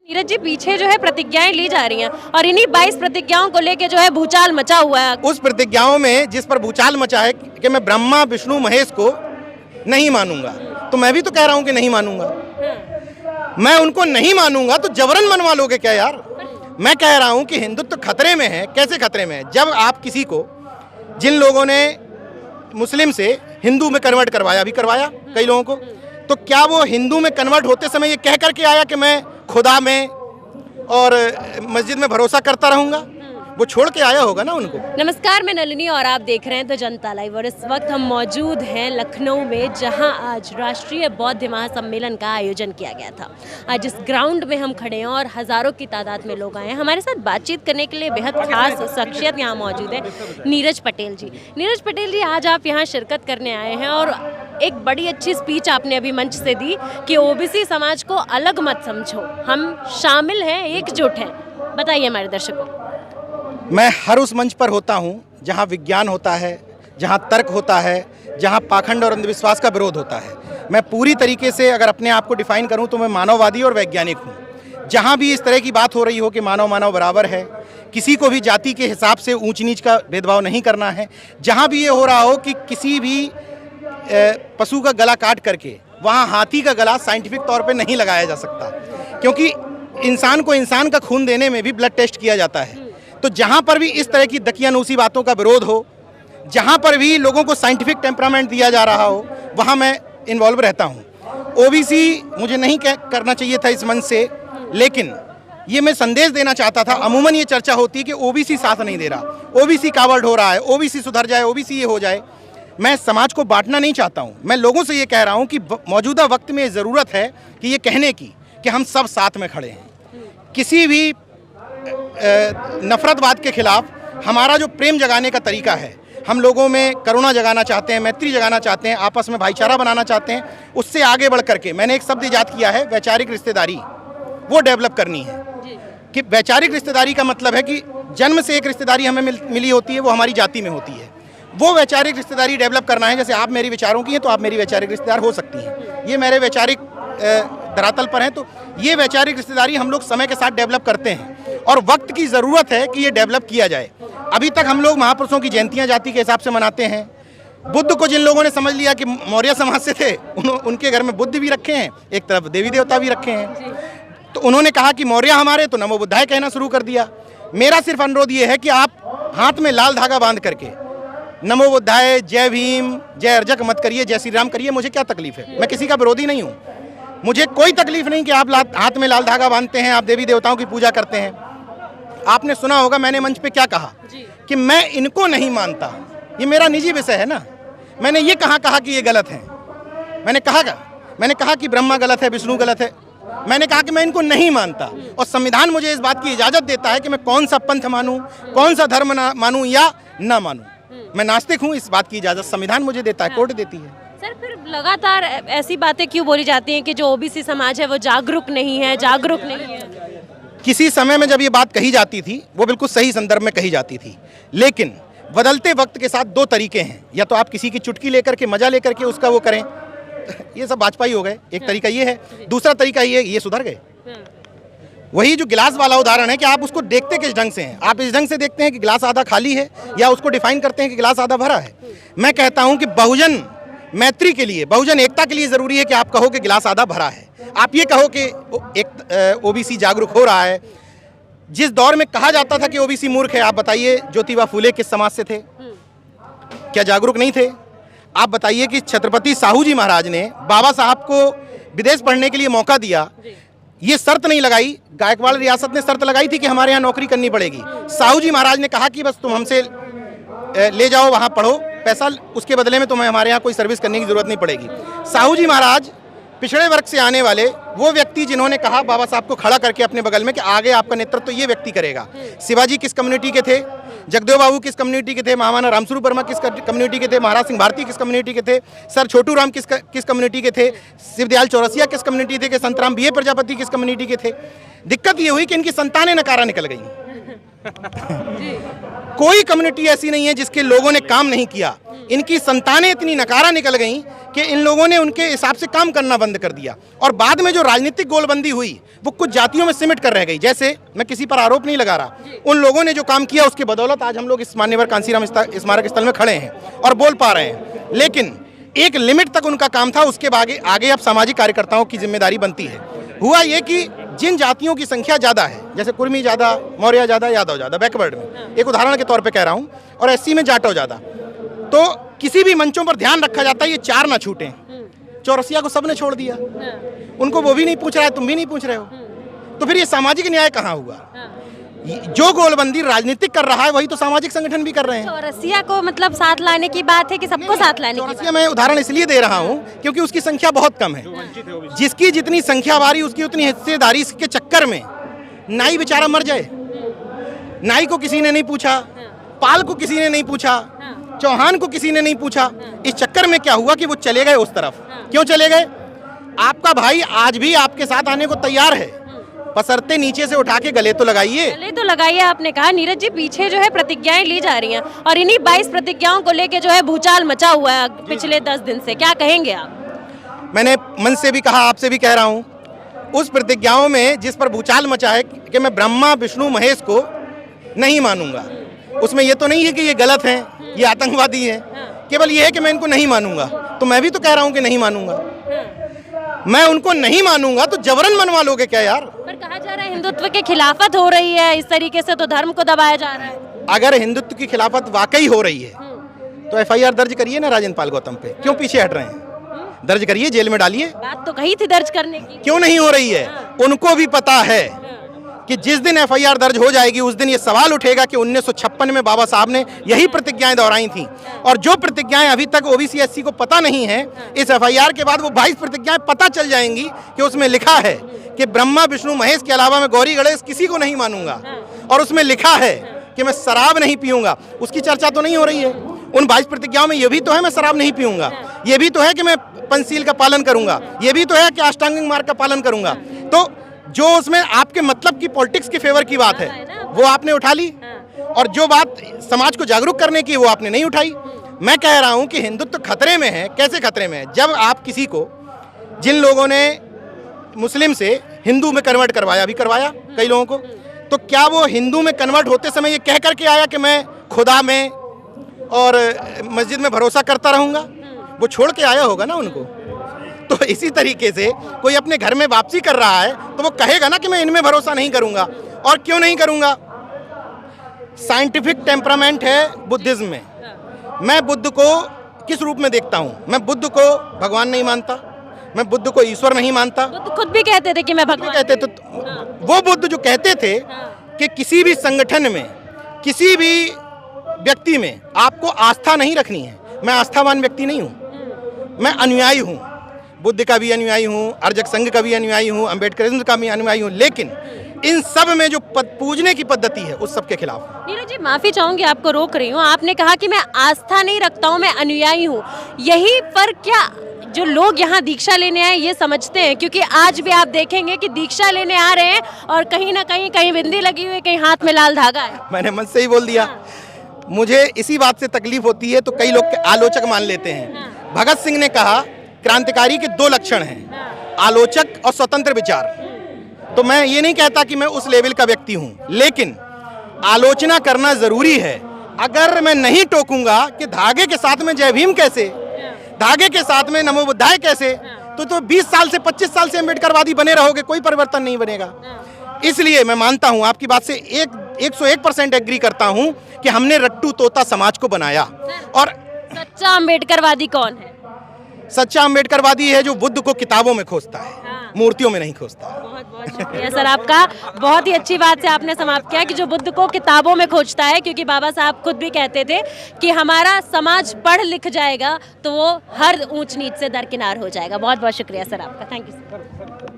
नीरज जी, पीछे जो है प्रतिज्ञाएं ली जा रही हैं और इन्हीं 22 प्रतिज्ञाओं को लेके जो है भूचाल मचा हुआ है। उस प्रतिज्ञाओं में जिस पर भूचाल मचा है कि मैं ब्रह्मा विष्णु महेश को नहीं मानूंगा, तो मैं भी तो कह रहा हूं कि नहीं मानूंगा। मैं उनको नहीं मानूंगा तो जबरन मनवा लोगे क्या यार? मैं कह रहा हूं कि हिंदुत्व खतरे में है। कैसे खतरे में है? जब आप किसी को, जिन लोगों ने मुस्लिम से हिंदू में कन्वर्ट करवाया, भी करवाया कई लोगों को, तो क्या वो हिंदू में कन्वर्ट होते समय ये कह करके आया कि मैं खुदा में और मस्जिद में भरोसा करता रहूंगा? वो छोड़ के आया होगा ना उनको। नमस्कार, मैं नलिनी और आप देख रहे हैं द जनता लाइव। और इस वक्त हम मौजूद हैं लखनऊ में, जहां आज राष्ट्रीय बौद्ध महासम्मेलन का आयोजन किया गया था। आज इस ग्राउंड में हम खड़े हैं और हज़ारों की तादाद में लोग आए हैं। हमारे साथ बातचीत करने के लिए बेहद खास शख्सियत यहाँ मौजूद है, नीरज पटेल जी। नीरज पटेल जी, आज आप यहाँ शिरकत करने आए हैं और एक बड़ी अच्छी स्पीच आपने अभी मंच से दी कि ओबीसी समाज को अलग मत समझो, हम शामिल हैं, एकजुट हैं। बताइए हमारे दर्शकों को। मैं हर उस मंच पर होता हूं जहां विज्ञान होता है, जहां तर्क होता है, जहां पाखंड और अंधविश्वास का विरोध होता है। मैं पूरी तरीके से अगर अपने आप को डिफाइन करूं तो मैं मानववादी और वैज्ञानिक हूं। जहां भी इस तरह की बात हो रही हो कि मानव मानव बराबर है, किसी को भी जाति के हिसाब से ऊंच नीच का भेदभाव नहीं करना है, जहां भी ये हो रहा हो कि किसी भी पशु का गला काट करके वहाँ हाथी का गला साइंटिफिक तौर पे नहीं लगाया जा सकता, क्योंकि इंसान को इंसान का खून देने में भी ब्लड टेस्ट किया जाता है। तो जहाँ पर भी इस तरह की दकियानूसी बातों का विरोध हो, जहाँ पर भी लोगों को साइंटिफिक टेम्परामेंट दिया जा रहा हो, वहाँ मैं इन्वॉल्व रहता हूँ। ओबीसी मुझे नहीं करना चाहिए था इस मंच से, लेकिन ये मैं संदेश देना चाहता था। अमूमन ये चर्चा होती है कि ओबीसी साथ नहीं दे रहा, ओबीसी कावर्ड हो रहा है, ओबीसी सुधर जाए, ओबीसी ये हो जाए। मैं समाज को बांटना नहीं चाहता हूँ। मैं लोगों से ये कह रहा हूँ कि मौजूदा वक्त में ज़रूरत है कि ये कहने की कि हम सब साथ में खड़े हैं। किसी भी नफरतवाद के खिलाफ हमारा जो प्रेम जगाने का तरीका है, हम लोगों में करुणा जगाना चाहते हैं, मैत्री जगाना चाहते हैं, आपस में भाईचारा बनाना चाहते हैं, उससे आगे बढ़ करके मैंने एक शब्द ईजाद किया है, वैचारिक रिश्तेदारी। वो डेवलप करनी है कि वैचारिक रिश्तेदारी का मतलब है कि जन्म से एक रिश्तेदारी हमें मिली होती है, वो हमारी जाति में होती है। वो वैचारिक रिश्तेदारी डेवलप करना है। जैसे आप मेरी विचारों की हैं तो आप मेरी वैचारिक रिश्तेदार हो सकती हैं, ये मेरे वैचारिक धरातल पर हैं। तो ये वैचारिक रिश्तेदारी हम लोग समय के साथ डेवलप करते हैं और वक्त की ज़रूरत है कि ये डेवलप किया जाए। अभी तक हम लोग महापुरुषों की जयंतियाँ जाति के हिसाब से मनाते हैं। बुद्ध को जिन लोगों ने समझ लिया कि मौर्य समाज से थे, उनके घर में बुद्ध भी रखे हैं, एक तरफ देवी देवता भी रखे हैं। तो उन्होंने कहा कि मौर्य हमारे, तो नमो बुद्धाय कहना शुरू कर दिया। मेरा सिर्फ अनुरोध ये है कि आप हाथ में लाल धागा बांध करके नमो बुद्धाय, जय भीम, जय अर्जक मत करिए, जय श्री राम करिए। मुझे क्या तकलीफ है? मैं किसी का विरोधी नहीं हूँ, मुझे कोई तकलीफ नहीं कि आप हाथ में लाल धागा बांधते हैं, आप देवी देवताओं की पूजा करते हैं। आपने सुना होगा मैंने मंच पे क्या कहा कि मैं इनको नहीं मानता। ये मेरा निजी विषय है ना। मैंने ये कहा कि ये गलत है। मैंने कहा कि ब्रह्मा गलत है, विष्णु गलत है। मैंने कहा कि मैं इनको नहीं मानता और संविधान मुझे इस बात की इजाज़त देता है कि मैं कौन सा पंथ मानूं, कौन सा धर्म मानूं या ना मानूं। मैं नास्तिक हूँ, इस बात की इजाज़त संविधान मुझे देता है, कोर्ट देती है। सर, फिर लगातार ऐसी बातें क्यों बोली जाती हैं कि जो ओबीसी समाज है वो जागरूक नहीं है, जागरूक नहीं है? किसी समय में जब ये बात कही जाती थी, वो बिल्कुल सही संदर्भ में कही जाती थी, लेकिन बदलते वक्त के साथ दो तरीके हैं। या तो आप किसी की चुटकी लेकर के, मजा लेकर के उसका वो करें, ये सब वाजपेयी हो गए, एक तरीका ये है। दूसरा तरीका ये सुधर गए। वही जो गिलास वाला उदाहरण है कि आप उसको देखते किस ढंग से हैं। आप इस ढंग से देखते हैं कि गिलास आधा खाली है, या उसको डिफाइन करते हैं कि गिलास आधा भरा है। मैं कहता हूं कि बहुजन मैत्री के लिए, बहुजन एकता के लिए ज़रूरी है कि आप कहो कि गिलास आधा भरा है। आप ये कहो कि एक ओबीसी जागरूक हो रहा है। जिस दौर में कहा जाता था कि ओबीसी मूर्ख है, आप बताइए ज्योतिबा फूले किस समाज से थे? क्या जागरूक नहीं थे? आप बताइए कि छत्रपति साहू जी महाराज ने बाबा साहब को विदेश पढ़ने के लिए मौका दिया, ये शर्त नहीं लगाई। गायकवाड़ रियासत ने शर्त लगाई थी कि हमारे यहाँ नौकरी करनी पड़ेगी। साहू जी महाराज ने कहा कि बस तुम हमसे ले जाओ, वहाँ पढ़ो, पैसा उसके बदले में तुम्हें हमारे यहाँ कोई सर्विस करने की जरूरत नहीं पड़ेगी। साहू जी महाराज पिछड़े वर्ग से आने वाले वो व्यक्ति जिन्होंने कहा बाबा साहब को खड़ा करके अपने बगल में कि आगे आपका नेतृत्व तो ये व्यक्ति करेगा। शिवाजी किस कम्युनिटी के थे? जगदेव बाबू किस कम्युनिटी के थे? महामाना रामस्वरूप वर्मा किस कम्युनिटी के थे? महाराज सिंह भारती किस कम्युनिटी के थे? सर छोटू राम किस कम्युनिटी के थे? शिवदयाल चौरसिया किस कम्युनिटी थे? संतराम बीए प्रजापति किस कम्युनिटी के थे? दिक्कत ये हुई कि इनकी संतानें नकारा निकल गई। कोई कम्युनिटी ऐसी नहीं है जिसके लोगों ने काम नहीं किया। इनकी संतानें इतनी नकारा निकल गईं कि इन लोगों ने उनके हिसाब से काम करना बंद कर दिया, और बाद में जो राजनीतिक गोलबंदी हुई वो कुछ जातियों में सिमट कर रह गई। जैसे मैं किसी पर आरोप नहीं लगा रहा, उन लोगों ने जो काम किया उसके बदौलत आज हम लोग इस मान्यवर कांसीराम स्मारक स्थल में खड़े हैं और बोल पा रहे हैं। लेकिन एक लिमिट तक उनका काम था, उसके आगे अब सामाजिक कार्यकर्ताओं की जिम्मेदारी बनती है। हुआ ये कि जिन जातियों की संख्या ज़्यादा है, जैसे कुर्मी ज़्यादा, मौर्य ज़्यादा, यादव ज़्यादा, बैकवर्ड में एक उदाहरण के तौर पे कह रहा हूँ, और एससी में जाटो ज़्यादा, तो किसी भी मंचों पर ध्यान रखा जाता है ये चार ना छूटें। चौरसिया को सबने छोड़ दिया, उनको वो भी नहीं पूछ रहा है, तुम भी नहीं पूछ रहे हो, तो फिर ये सामाजिक न्याय कहाँ हुआ? जो गोलबंदी राजनीतिक कर रहा है वही तो सामाजिक संगठन भी कर रहे हैं। चौरसिया को मतलब साथ लाने की बात है कि सबको साथ लाने की बात? चौरसिया मैं उदाहरण इसलिए दे रहा हूँ क्योंकि उसकी संख्या बहुत कम है। जिसकी जितनी संख्या बारी उसकी उतनी हिस्सेदारी के चक्कर में नाई बेचारा मर जाए। नाई को किसी ने नहीं पूछा, पाल को किसी ने नहीं पूछा, चौहान को किसी ने नहीं पूछा। इस चक्कर में क्या हुआ कि वो चले गए उस तरफ। क्यों चले गए? आपका भाई आज भी आपके साथ आने को तैयार है, बशर्ते नीचे से उठा के गले तो लगाइए। गले तो लगाइए। आपने कहा नीरज जी पीछे जो है प्रतिज्ञाएं ली जा रही हैं, और इन्हीं 22 प्रतिज्ञाओं को लेके जो है भूचाल मचा हुआ है पिछले 10 दिन से, क्या कहेंगे आप? मैंने मन से भी कहा, आपसे भी कह रहा हूँ, उस प्रतिज्ञाओं में जिस पर भूचाल मचा है कि मैं ब्रह्मा विष्णु महेश को नहीं मानूंगा, उसमें ये तो नहीं है कि ये गलत हैं, ये आतंकवादी हैं, केवल ये है कि मैं इनको नहीं मानूंगा। तो मैं भी तो कह रहा हूँ कि नहीं मानूंगा। मैं उनको नहीं मानूंगा तो जबरन मनवा लोगे क्या यार? पर कहा जा रहा है हिंदुत्व की खिलाफत हो रही है, इस तरीके से तो धर्म को दबाया जा रहा है। अगर हिंदुत्व की खिलाफत वाकई हो रही है तो एफआईआर दर्ज करिए ना राजेंद्र पाल गौतम पे। क्यों पीछे हट रहे हैं? दर्ज करिए, जेल में डालिए। बात तो कही थी दर्ज करने की, क्यों नहीं हो रही है? उनको भी पता है कि जिस दिन एफआईआर दर्ज हो जाएगी उस दिन ये सवाल उठेगा कि 1956 में बाबा साहब ने यही प्रतिज्ञाएं दोहराई थी, और जो प्रतिज्ञाएं अभी तक ओबीसी एससी को पता नहीं है, इस एफआईआर के बाद वो 22 प्रतिज्ञाएं पता चल जाएंगी कि उसमें लिखा है कि ब्रह्मा विष्णु महेश के अलावा मैं गौरी गणेश किसी को नहीं मानूंगा, और उसमें लिखा है कि मैं शराब नहीं पीऊंगा। उसकी चर्चा तो नहीं हो रही है। उन 22 प्रतिज्ञाओं में ये भी तो है मैं शराब नहीं पीऊंगा, ये भी तो है कि मैं पंचशील का पालन करूंगा, ये भी तो है कि अष्टांगिक मार्ग का पालन करूंगा। तो जो उसमें आपके मतलब की पॉलिटिक्स की फेवर की बात है वो आपने उठा ली, और जो बात समाज को जागरूक करने की वो आपने नहीं उठाई। मैं कह रहा हूं कि हिंदुत्व खतरे में है। कैसे खतरे में है? जब आप किसी को, जिन लोगों ने मुस्लिम से हिंदू में कन्वर्ट करवाया, भी करवाया कई लोगों को, तो क्या वो हिंदू में कन्वर्ट होते समय ये कह करके आया कि मैं खुदा में और मस्जिद में भरोसा करता रहूंगा? वो छोड़ के आया होगा ना उनको। तो इसी तरीके से कोई अपने घर में वापसी कर रहा है तो वो कहेगा ना कि मैं इनमें भरोसा नहीं करूंगा। और क्यों नहीं करूंगा? साइंटिफिक टेम्परामेंट है बुद्धिज्म में। मैं बुद्ध को किस रूप में देखता हूं? मैं बुद्ध को भगवान नहीं मानता, मैं बुद्ध को ईश्वर नहीं मानता। बुद्ध खुद भी कहते थे कि मैं भगवान कहते थे। वो बुद्ध जो कहते थे कि किसी भी संगठन में, किसी भी व्यक्ति में आपको आस्था नहीं रखनी है। मैं आस्थावान व्यक्ति नहीं हूँ, मैं अनुयायी हूँ। बुद्ध का भी अनुयायी हूँ, अर्जक संघ का भी अनुयायी हूँ, अम्बेडकरिज्म का भी अनुयायी हूँ, लेकिन इन सब में जो पूजने की पद्धति है उस सब के खिलाफ। नीरज जी माफी चाहूंगी, आपको रोक रही हूँ। आपने कहा कि मैं आस्था नहीं रखता हूँ, मैं अनुयायी हूँ। यही पर क्या जो लोग यहाँ दीक्षा लेने आए ये समझते हैं? क्योंकि आज भी आप देखेंगे कि दीक्षा लेने आ रहे हैं और कहीं ना कहीं बिंदी लगी हुई है, कहीं हाथ में लाल धागा है। मैंने मन से ही बोल दिया। मुझे इसी बात से तकलीफ होती है तो कई लोग आलोचक मान लेते हैं। भगत सिंह ने कहा क्रांतिकारी के 2 लक्षण हैं, आलोचक और स्वतंत्र विचार। तो मैं ये नहीं कहता कि मैं उस लेवल का व्यक्ति हूं, लेकिन आलोचना करना जरूरी है। अगर मैं नहीं टोकूंगा कि धागे के साथ में जय भीम कैसे, धागे के साथ में नमो बुद्धाय कैसे, तो 20 साल से 25 साल से अम्बेडकरवादी बने रहोगे, कोई परिवर्तन नहीं बनेगा। इसलिए मैं मानता हूं, आपकी बात से 101% एग्री करता हूं कि हमने रट्टू तोता समाज को बनाया। और सच्चा अम्बेडकरवादी कौन है? सच्चा अम्बेडकरवादी है जो बुद्ध को किताबों में खोजता है, मूर्तियों में नहीं खोजता। बहुत बहुत शुक्रिया सर आपका। बहुत ही अच्छी बात से आपने समाप्त किया कि जो बुद्ध को किताबों में खोजता है, क्योंकि बाबा साहब खुद भी कहते थे कि हमारा समाज पढ़ लिख जाएगा तो वो हर ऊंच नीच से दरकिनार हो जाएगा। बहुत बहुत शुक्रिया सर आपका। Thank you sir.